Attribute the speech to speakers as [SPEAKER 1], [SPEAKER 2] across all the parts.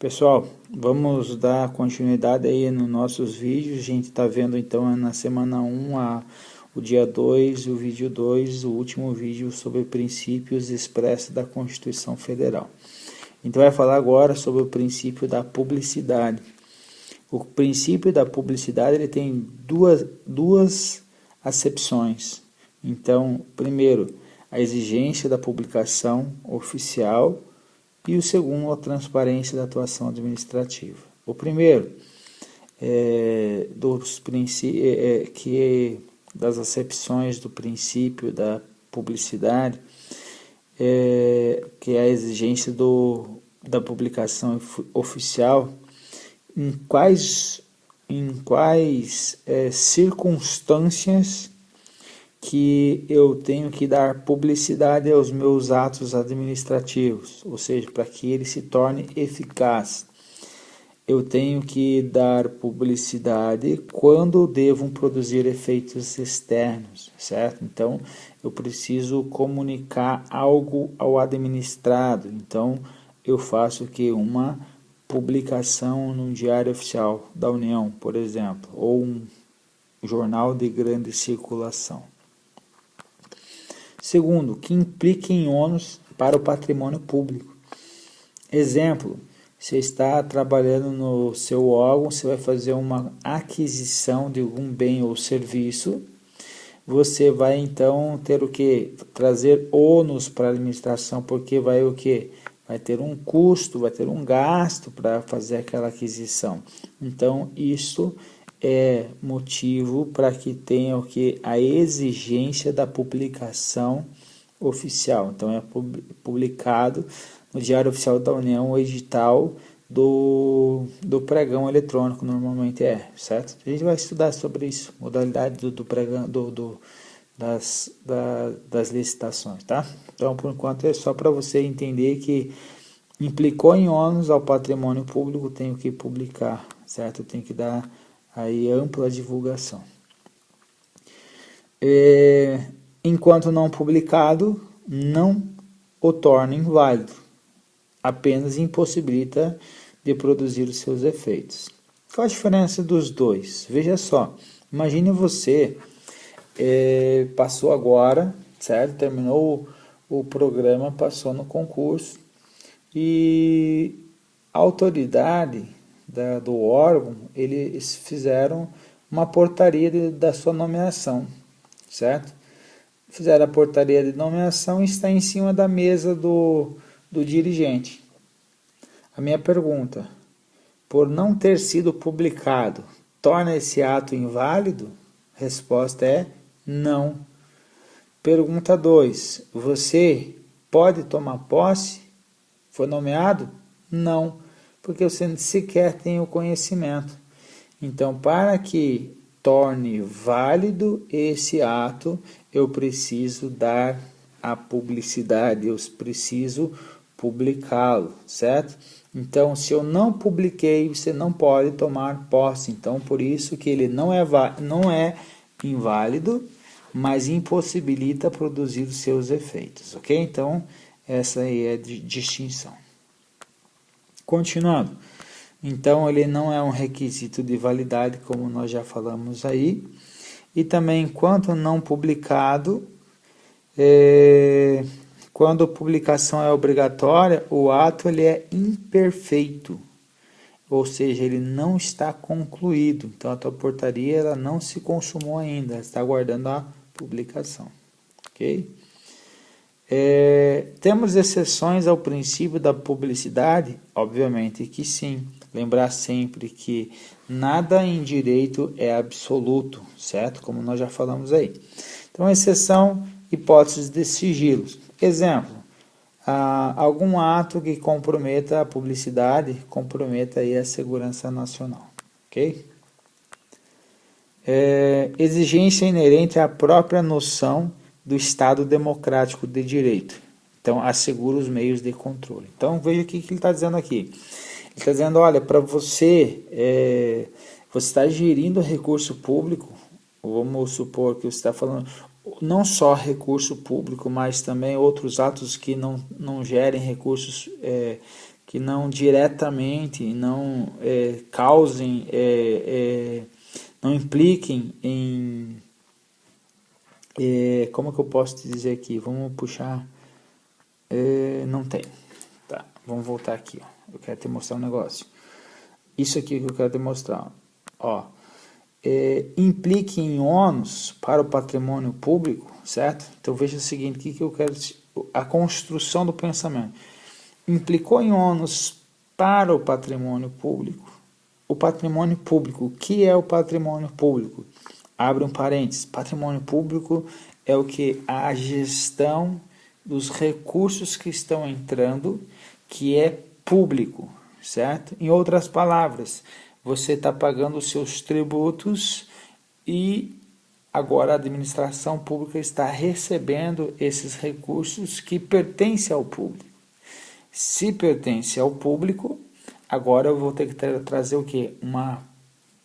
[SPEAKER 1] Pessoal, vamos dar continuidade aí nos nossos vídeos. A gente está vendo então na semana 1 o dia 2, o vídeo 2, o último vídeo sobre princípios expressos da Constituição Federal. Então vai falar agora sobre o princípio da publicidade. O princípio da publicidade ele tem duas acepções. Então, primeiro, a exigência da publicação oficial e o segundo, a transparência da atuação administrativa. O primeiro, das acepções do princípio da publicidade, que é a exigência da publicação oficial, em quais circunstâncias que eu tenho que dar publicidade aos meus atos administrativos, ou seja, para que ele se torne eficaz. Eu tenho que dar publicidade quando devo produzir efeitos externos, certo? Então, eu preciso comunicar algo ao administrado. Então, eu faço uma publicação num diário oficial da União, por exemplo, ou um jornal de grande circulação. Segundo, que implique em ônus para o patrimônio público. Exemplo, você está trabalhando no seu órgão, você vai fazer uma aquisição de algum bem ou serviço, você vai então ter o que? Trazer ônus para a administração, porque vai o que? Vai ter um custo, vai ter um gasto para fazer aquela aquisição. Então, isso é motivo para que tenha a exigência da publicação oficial. Então, é publicado no Diário Oficial da União o edital do pregão eletrônico, normalmente certo? A gente vai estudar sobre isso, modalidade do pregão, das licitações, tá? Então, por enquanto, é só para você entender que implicou em ônus ao patrimônio público, tenho que publicar, certo? Tem que dar aí ampla divulgação. Enquanto não publicado, não o torna inválido, apenas impossibilita de produzir os seus efeitos. Qual a diferença dos dois? Veja só, imagine você passou agora, certo? Terminou o programa, passou no concurso e a autoridade do órgão, eles fizeram uma portaria da sua nomeação, certo? Fizeram a portaria de nomeação e está em cima da mesa do dirigente. A minha pergunta, por não ter sido publicado, torna esse ato inválido? Resposta é não. Pergunta 2, você pode tomar posse? Foi nomeado? Não, porque você sequer tem o conhecimento. Então, para que torne válido esse ato, eu preciso dar a publicidade, eu preciso publicá-lo, certo? Então, se eu não publiquei, você não pode tomar posse. Então, por isso que ele não é inválido, mas impossibilita produzir os seus efeitos, ok? Então, essa aí é a distinção. Continuando. Então, ele não é um requisito de validade, como nós já falamos aí. E também, enquanto não publicado, quando a publicação é obrigatória, o ato ele é imperfeito, ou seja, ele não está concluído. Então, a tua portaria ela não se consumou ainda, está aguardando a publicação. Ok? Temos exceções ao princípio da publicidade? Obviamente que sim. Lembrar sempre que nada em direito é absoluto, certo? Como nós já falamos aí. Então, exceção, hipóteses de sigilos. Exemplo, algum ato que comprometa a publicidade, comprometa aí a segurança nacional, ok? Exigência inerente à própria noção do Estado democrático de direito. Então, assegura os meios de controle. Então, veja o que ele está dizendo aqui. Ele está dizendo, olha, para você, você está gerindo recurso público, vamos supor que você está falando não só recurso público, mas também outros atos que não gerem recursos que não diretamente, não causem, não impliquem em, como que eu posso te dizer aqui? Vamos puxar, não tem. Tá, vamos voltar aqui, ó. Eu quero te mostrar um negócio. Isso aqui que eu quero te mostrar, ó. Implique em ônus para o patrimônio público, certo? Então veja o seguinte, o que eu quero, a construção do pensamento. Implicou em ônus para o patrimônio público. O patrimônio público, o que é o patrimônio público? Abre um parênteses, patrimônio público é o que? A gestão dos recursos que estão entrando, que é público, certo? Em outras palavras, você está pagando os seus tributos e agora a administração pública está recebendo esses recursos que pertencem ao público. Se pertence ao público, agora eu vou ter que trazer o quê? Uma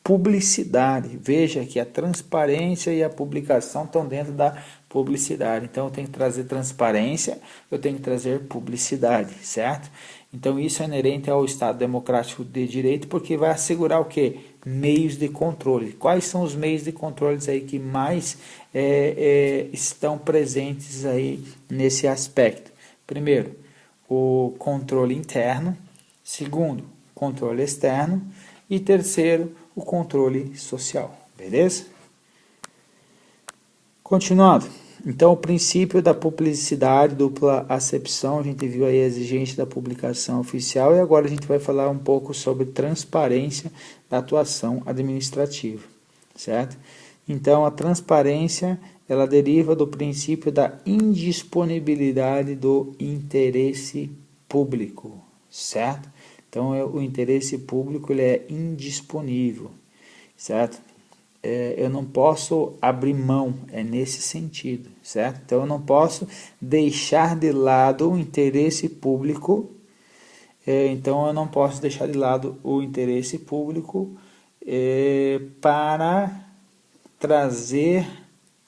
[SPEAKER 1] publicidade. Veja que a transparência e a publicação estão dentro da publicidade. Então eu tenho que trazer transparência, eu tenho que trazer publicidade, certo? Então isso é inerente ao Estado Democrático de Direito, porque vai assegurar o quê? Meios de controle. Quais são os meios de controle aí que mais estão presentes aí nesse aspecto? Primeiro, o controle interno. Segundo, controle externo. E terceiro, o controle social. Beleza? Continuando. Então, o princípio da publicidade, dupla acepção, a gente viu aí a exigência da publicação oficial e agora a gente vai falar um pouco sobre transparência da atuação administrativa, certo? Então, a transparência, ela deriva do princípio da indisponibilidade do interesse público, certo? Então, o interesse público ele é indisponível, certo? Eu não posso abrir mão, é nesse sentido, certo? Então eu não posso deixar de lado o interesse público, então eu não posso deixar de lado o interesse público para trazer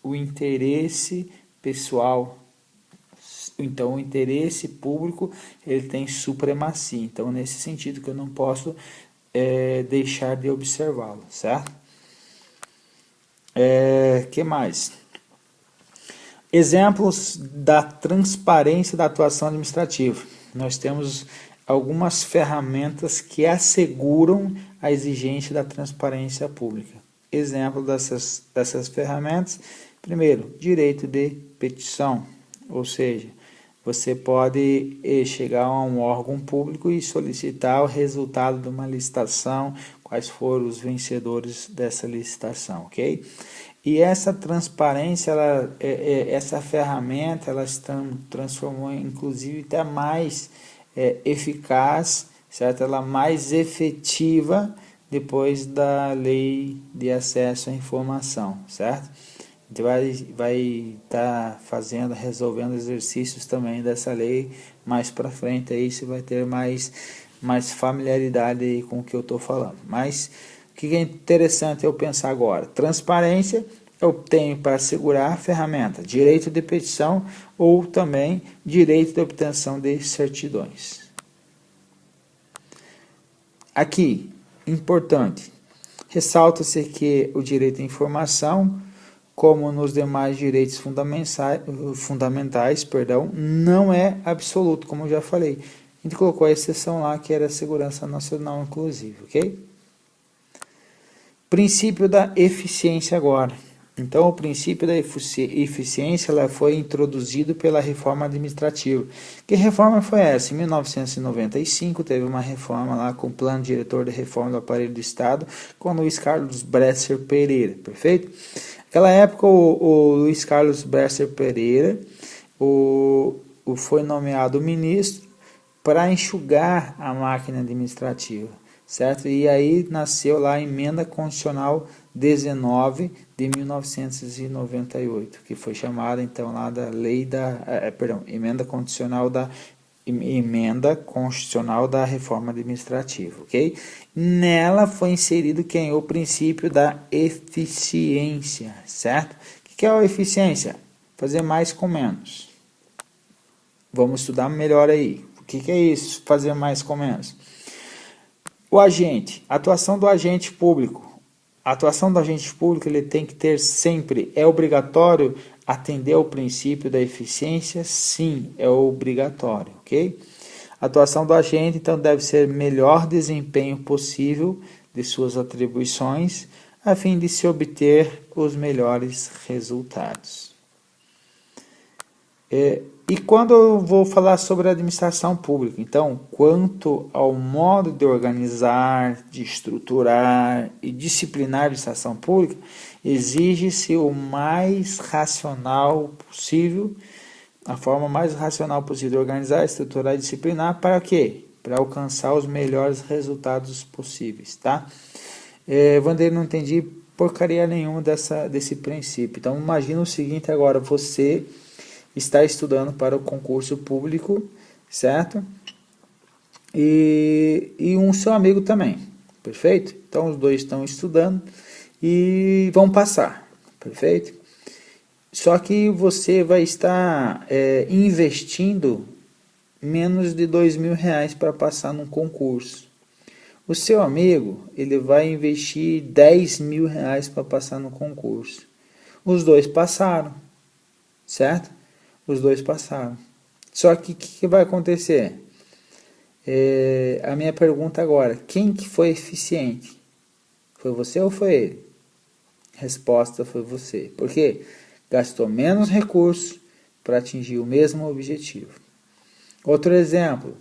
[SPEAKER 1] o interesse pessoal. Então o interesse público ele tem supremacia, então nesse sentido que eu não posso deixar de observá-lo, certo? Que mais? Exemplos da transparência da atuação administrativa. Nós temos algumas ferramentas que asseguram a exigência da transparência pública. Exemplo dessas ferramentas, primeiro, direito de petição, ou seja, você pode chegar a um órgão público e solicitar o resultado de uma licitação, quais foram os vencedores dessa licitação, ok? E essa transparência, essa ferramenta, ela se transformou inclusive até mais eficaz, certo? Ela mais efetiva depois da lei de acesso à informação, certo? A gente vai estar resolvendo exercícios também dessa lei mais para frente, aí você vai ter mais familiaridade aí com o que eu estou falando. Mas o que é interessante eu pensar agora? Transparência eu tenho para assegurar a ferramenta direito de petição ou também direito de obtenção de certidões. Aqui, importante, ressalta-se que o direito à informação, como nos demais direitos fundamentais, não é absoluto, como eu já falei. A gente colocou a exceção lá, que era a segurança nacional, inclusive, ok? Princípio da eficiência agora. Então, o princípio da eficiência ela foi introduzido pela reforma administrativa. Que reforma foi essa? Em 1995, teve uma reforma lá com o Plano Diretor de Reforma do Aparelho do Estado, com Luiz Carlos Bresser Pereira, perfeito? Naquela época, o Luiz Carlos Bresser Pereira foi nomeado ministro para enxugar a máquina administrativa, certo? E aí nasceu lá a Emenda Constitucional 19 de 1998, que foi chamada então lá da lei Emenda Constitucional da Reforma Administrativa, ok? Nela foi inserido o princípio da eficiência, certo? O que é a eficiência? Fazer mais com menos. Vamos estudar melhor aí, ok? que é isso? Fazer mais com menos. O agente, a atuação do agente público. A atuação do agente público ele tem que ter sempre, é obrigatório atender ao princípio da eficiência? Sim, é obrigatório, ok? A atuação do agente, então, deve ser melhor desempenho possível de suas atribuições, a fim de se obter os melhores resultados. E quando eu vou falar sobre a administração pública, então, quanto ao modo de organizar, de estruturar e disciplinar a administração pública, exige-se o mais racional possível, a forma mais racional possível de organizar, estruturar e disciplinar, para quê? Para alcançar os melhores resultados possíveis, tá? Vandeiro, não entendi porcaria nenhuma desse princípio. Então, imagina o seguinte agora, você está estudando para o concurso público, certo? E um seu amigo também, perfeito? Então, os dois estão estudando e vão passar, perfeito? Só que você vai estar investindo menos de R$2.000 para passar num concurso. O seu amigo, ele vai investir R$10.000 para passar no concurso. Os dois passaram, certo? Os dois passaram. Só que o que vai acontecer? A minha pergunta agora, quem que foi eficiente? Foi você ou foi ele? Resposta, foi você. Por quê? Gastou menos recursos para atingir o mesmo objetivo. Outro exemplo,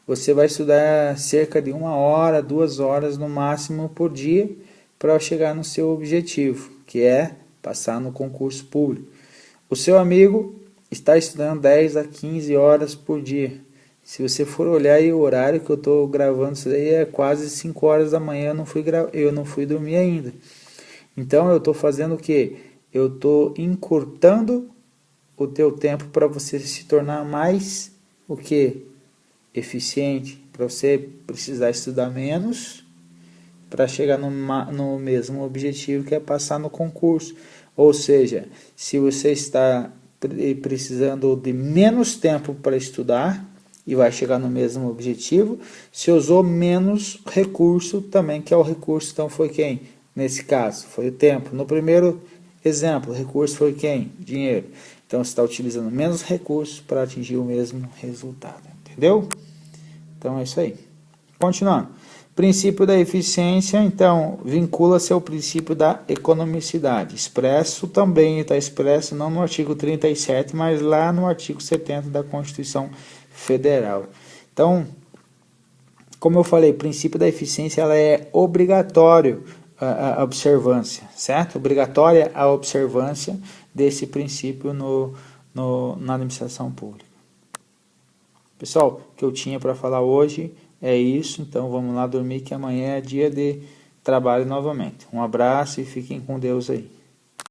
[SPEAKER 1] você vai estudar cerca de 1 hora, 2 horas no máximo por dia para chegar no seu objetivo, que é passar no concurso público. O seu amigo está estudando 10 a 15 horas por dia. Se você for olhar aí o horário que eu estou gravando isso aí, é quase 5 horas da manhã, eu não fui dormir ainda. Então eu estou fazendo o quê? Eu estou encurtando o teu tempo para você se tornar mais o quê? Eficiente, para você precisar estudar menos para chegar no mesmo objetivo, que é passar no concurso. Ou seja, se você está precisando de menos tempo para estudar e vai chegar no mesmo objetivo, se usou menos recurso também, que é o recurso, então foi quem? Nesse caso, foi o tempo. No primeiro exemplo, o recurso foi quem? Dinheiro. Então, você está utilizando menos recursos para atingir o mesmo resultado. Entendeu? Então, é isso aí. Continuando. Princípio da eficiência, então, vincula-se ao princípio da economicidade. Expresso também, está expresso não no artigo 37, mas lá no artigo 70 da Constituição Federal. Então, como eu falei, o princípio da eficiência ela é obrigatório a observância, certo? Obrigatória a observância desse princípio na administração pública. Pessoal, o que eu tinha para falar hoje é isso, então vamos lá dormir que amanhã é dia de trabalho novamente. Um abraço e fiquem com Deus aí.